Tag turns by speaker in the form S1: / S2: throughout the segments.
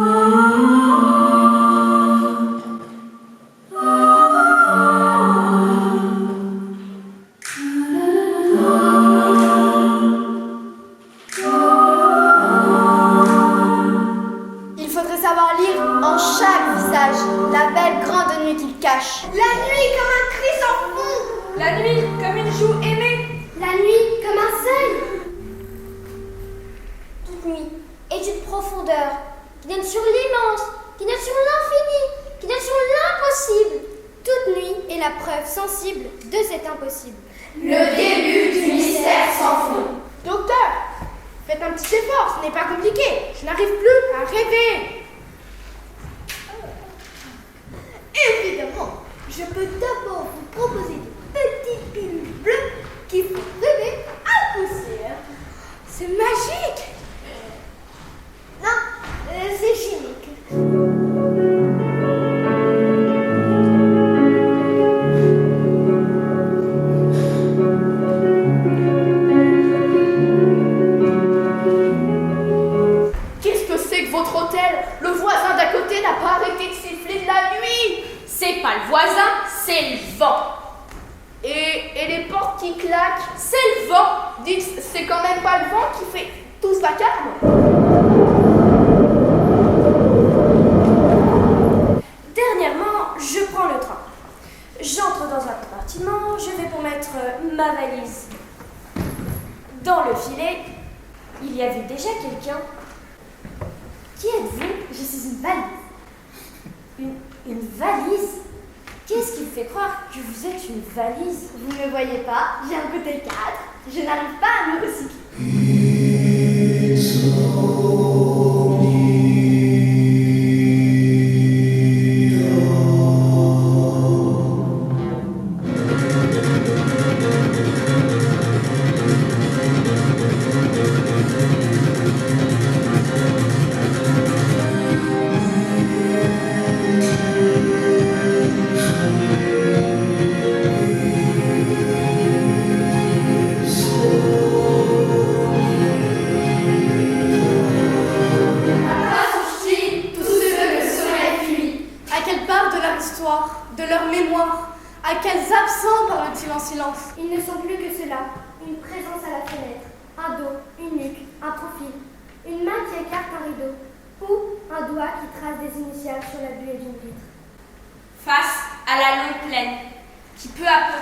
S1: Il faudrait savoir lire en chaque visage la belle grande nuit qu'il cache.
S2: La nuit comme un cri sans fond.
S3: La nuit comme une joue aimée.
S2: La nuit comme un seuil.
S4: Toute nuit est une profondeur qui donne sur l'immense, qui donne sur l'infini, qui donne sur l'impossible.
S1: Toute nuit est la preuve sensible de cet impossible.
S2: Le début du mystère sans fond.
S3: Docteur, faites un petit effort, ce n'est pas compliqué. Je n'arrive plus à rêver.
S1: Évidemment, je peux d'abord vous proposer de petites pilules bleues qui font rêver à coup sûr.
S3: C'est magique.
S1: Non, c'est chimique.
S3: Qu'est-ce que c'est que votre hôtel? Le voisin d'à côté n'a pas arrêté de siffler de la nuit.
S5: C'est pas le voisin, c'est le vent.
S3: Et les portes qui claquent, c'est le vent. Dites, c'est quand même pas le vent qui fait tout ce vacarme.
S6: Dernièrement, je prends le train. J'entre dans un compartiment, je vais pour mettre ma valise dans le filet. Il y avait déjà quelqu'un. Qui êtes-vous?
S1: Je suis une valise.
S6: Une valise? Qu'est-ce qui me fait croire que vous êtes une valise?
S1: Vous ne me voyez pas, j'ai un côté 4. Je n'arrive pas à me recycler.
S3: De leur mémoire, à quels absents parlent-ils en silence?
S1: Ils ne sont plus que cela. Une présence à la fenêtre, un dos, une nuque, un profil, une main qui écarte un rideau, ou un doigt qui trace des initiales sur la buée d'une vitre.
S5: Face à la longue plaine, qui peu à peu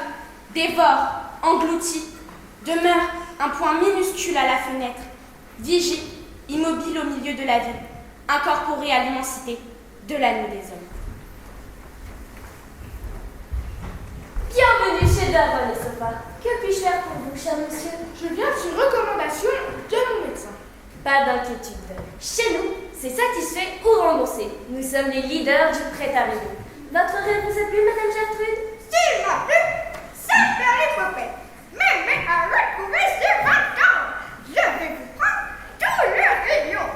S5: dévore, engloutit, demeure un point minuscule à la fenêtre, vigie, immobile au milieu de la ville, incorporé à l'immensité de la nuit des hommes.
S6: Bienvenue chez Darwin et Sofa. Que puis-je faire pour vous, cher monsieur?
S3: Je viens sur recommandation de mon médecin.
S6: Pas d'inquiétude. Chez nous, c'est satisfait ou remboursé. Nous sommes les leaders du prêt-à-rideau. Votre rêve vous a plu, Madame Gertrude?
S2: S'il m'a plu, ça fait les popettes. Mais à retrouver ces 20 ans, je vais vous prendre tout le rayon.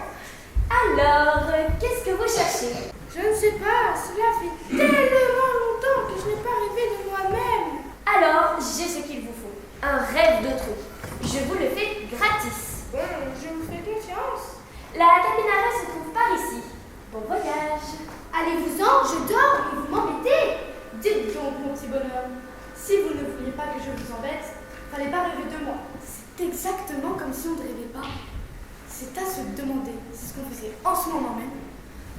S6: Alors, qu'est-ce que vous cherchez?
S3: Je ne sais pas, cela fait tellement longtemps que je n'ai pas rêvé de moi-même.
S6: Alors, j'ai ce qu'il vous faut. Un rêve d'autrui. Je vous le fais gratis.
S3: Bon, je vous fais confiance.
S6: La cabine à rêve se trouve par ici. Bon voyage.
S1: Allez-vous-en, je dors, et vous m'embêtez.
S3: Dites donc, mon petit bonhomme, si vous ne vouliez pas que je vous embête, fallait pas rêver de moi. C'est exactement comme si on ne rêvait pas. C'est à se demander si ce qu'on faisait en ce moment même,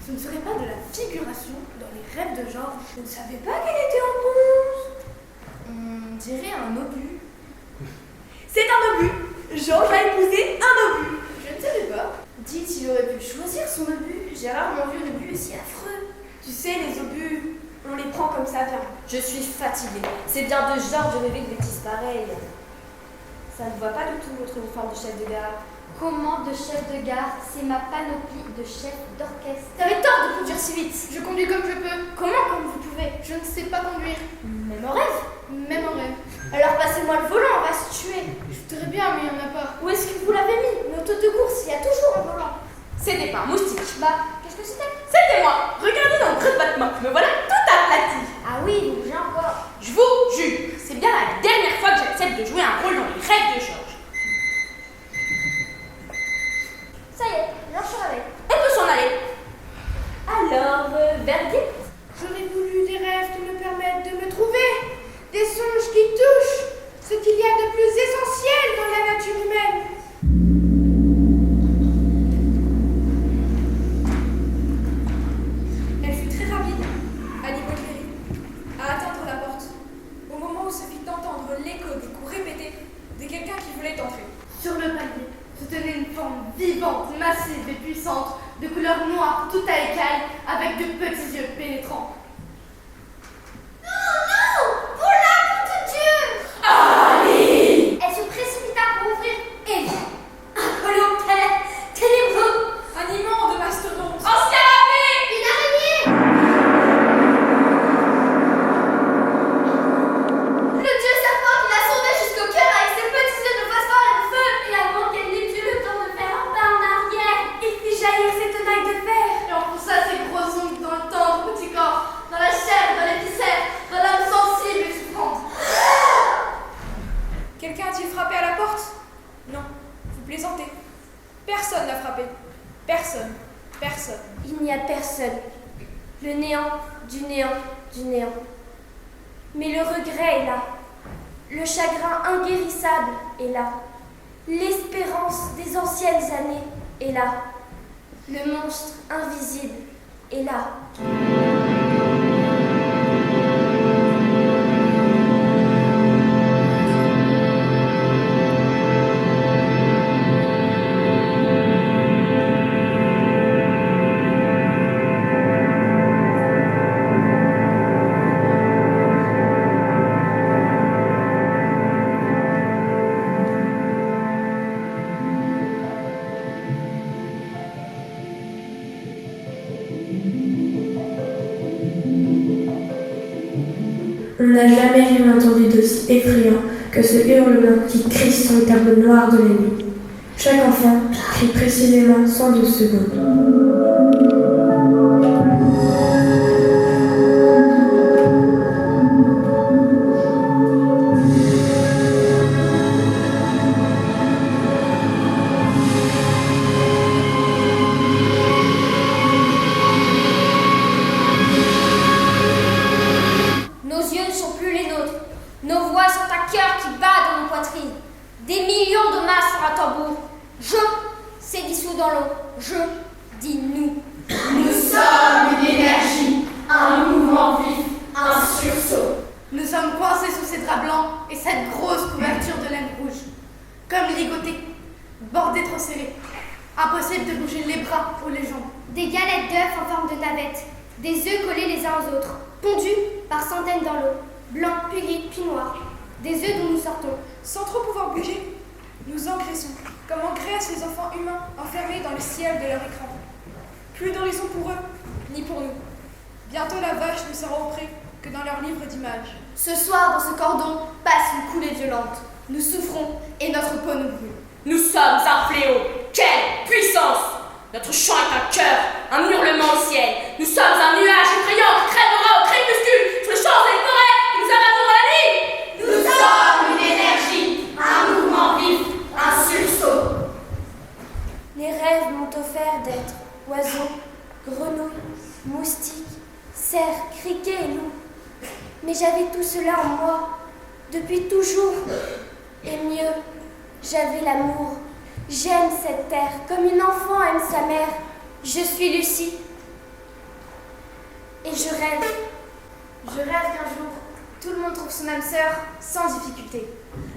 S3: ce ne serait pas de la figuration dans les rêves de Georges. Je ne savais pas qu'elle était en pause. On dirait un obus.
S7: C'est un obus. Georges a épousé un obus.
S3: Je ne savais pas. Dites, il aurait pu choisir son obus. J'ai rarement vu un obus aussi affreux.
S7: Tu sais, les obus, on les prend comme ça, bien.
S6: Je suis fatiguée. C'est bien de Georges de rêver de bêtises pareilles. Ça ne voit pas du tout votre uniforme de chef de gare.
S1: Comment de chef de gare, c'est ma panoplie de chef d'orchestre.
S3: T'avais tort de conduire si vite. Je conduis comme je peux. Comment comme vous pouvez? Je ne sais pas conduire.
S6: Même en rêve.
S3: Même en rêve.
S6: Alors passez-moi le volant, on va se tuer.
S3: Je voudrais bien, mais il n'y en a pas.
S6: Où est-ce que vous l'avez mis? Une auto de course, il y a toujours un volant.
S5: C'était pas un moustique.
S6: Bah, qu'est-ce que c'était?
S5: C'était moi. Regardez dans le creux de votre main. Me voilà tout aplati.
S6: Ah oui, vous bougez encore.
S5: Je vous jure, c'est bien la dernière fois que j'accepte de jouer un rôle dans les rêves de Georges.
S6: Ça y est, j'en suis avec.
S5: On peut s'en aller.
S3: taille avec de petits yeux pénétrants.
S1: Pour l'amour de Dieu!
S7: Allez!
S1: Elle se précipita pour ouvrir et vit un colon ténébreux,
S7: Un immonde mastodonte.
S5: Ancien abbé!
S1: une araignée! Le dieu serpent qui l'a sondé jusqu'au cœur avec ses petits yeux de phosphore et de feu, et avant qu'elle n'ait eu le temps de faire un pas en arrière, il fit jaillir ses tenailles de fer.
S3: Et on poussa ses gros ongles dans le tendre petit corps, dans la chair, dans les viscères, dans l'âme sensible et souffrante.
S7: Quelqu'un a-t-il frappé à la porte? Non, vous plaisantez. Personne n'a frappé. Personne. Personne.
S6: Il n'y a personne. Le néant, du néant, du néant. Mais le regret est là. Le chagrin inguérissable est là. L'espérance des anciennes années est là. Le monstre invisible est là.
S8: On n'a jamais rien entendu d'aussi effrayant que ce hurlement qui crie sur le tableau noir de la nuit. Chaque enfant crie précisément 112 secondes.
S4: Nos yeux ne sont plus les nôtres. Nos voix sont un cœur qui bat dans nos poitrines. Des millions de masses sur un tambour. Je s'est dissous dans l'eau. Je dis nous.
S7: Nous sommes une énergie, un mouvement vif, un sursaut.
S3: Nous sommes coincés sous ces draps blancs et cette grosse couverture de laine rouge. Comme ligotés, bordés trop serrés. Impossible de bouger les bras ou les jambes.
S1: Des galettes d'œufs en forme de navette, des œufs collés les uns aux autres, pondus par centaines dans l'eau, blancs, puis gris, puis noirs. Des œufs d'où nous sortons.
S7: Sans trop pouvoir bouger, nous engraissons, comme engraissent les enfants humains enfermés dans le ciel de leur écran. Plus d'horizon pour eux, ni pour nous. Bientôt la vache ne sera auprès que dans leur livre d'images.
S3: Ce soir, dans ce cordon, passe une coulée violente. Nous souffrons et notre peau nous brûle.
S5: Nous sommes un fléau. Quelle puissance! Notre chant est un cœur, un hurlement au ciel. Nous sommes un nuage effrayant qui crèvera au crépuscule sur les champs et les forêts que nous abattrons dans la nuit.
S7: Nous sommes une énergie, un mouvement vif, un sursaut.
S6: Les rêves m'ont offert d'être oiseaux, grenouilles, moustiques, cerfs, criquets et loups. Mais j'avais tout cela en moi, depuis toujours. Et mieux, j'avais l'amour. J'aime cette terre comme une enfant aime sa mère. Je suis Lucie. Et je rêve.
S3: Je rêve qu'un jour, tout le monde trouve son âme sœur sans difficulté.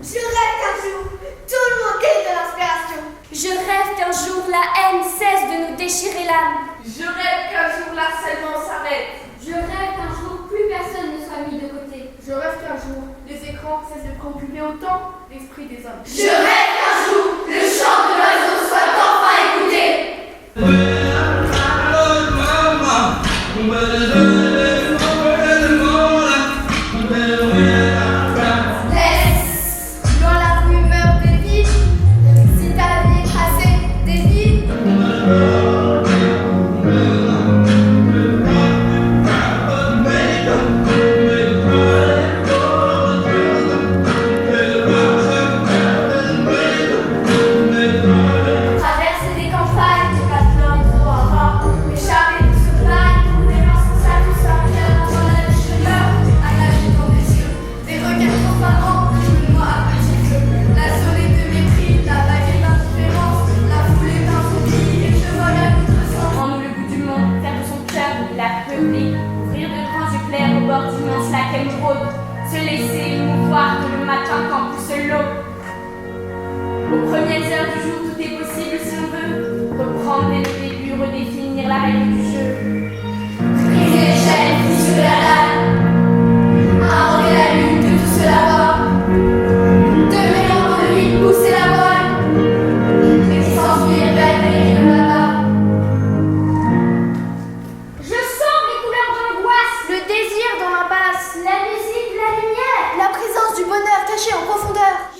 S1: Je rêve qu'un jour, tout le monde ait de l'inspiration.
S6: Je rêve qu'un jour la haine cesse de nous déchirer l'âme.
S7: Je rêve qu'un jour l'harcèlement s'arrête.
S1: Je rêve qu'un jour, plus personne ne soit mis de côté.
S3: Je rêve qu'un jour, les écrans cessent de préoccuper autant l'esprit des hommes.
S7: Je rêve qu'un jour le chant de l'oiseau soit enfin écouté.
S3: Laisse dans la rumeur des vies, si ta vie est tracée des vies.
S1: Traverser des campagnes, de la plaine, trop en rat, échapper de ce bail, des mensonges à tout ça, dans la vie je meurs,
S3: À nager dans les yeux, des regards transparents, je moi à petit feu. La zone de mépris, la vague d'indifférence, la foulée d'incendie, et je vole à contre-sens.
S5: Rends-nous le goût du monde, faire de son cœur où il a peuplé, ouvrir de grands yeux clairs au bord d'immenses lacs émeraudes, se laisser mouvoir que le matin quand pousse l'eau. Aux premières heures du jour, tout est possible si on veut. Reprendre dès le début, redéfinir la règle du jeu.
S6: nager en profondeur.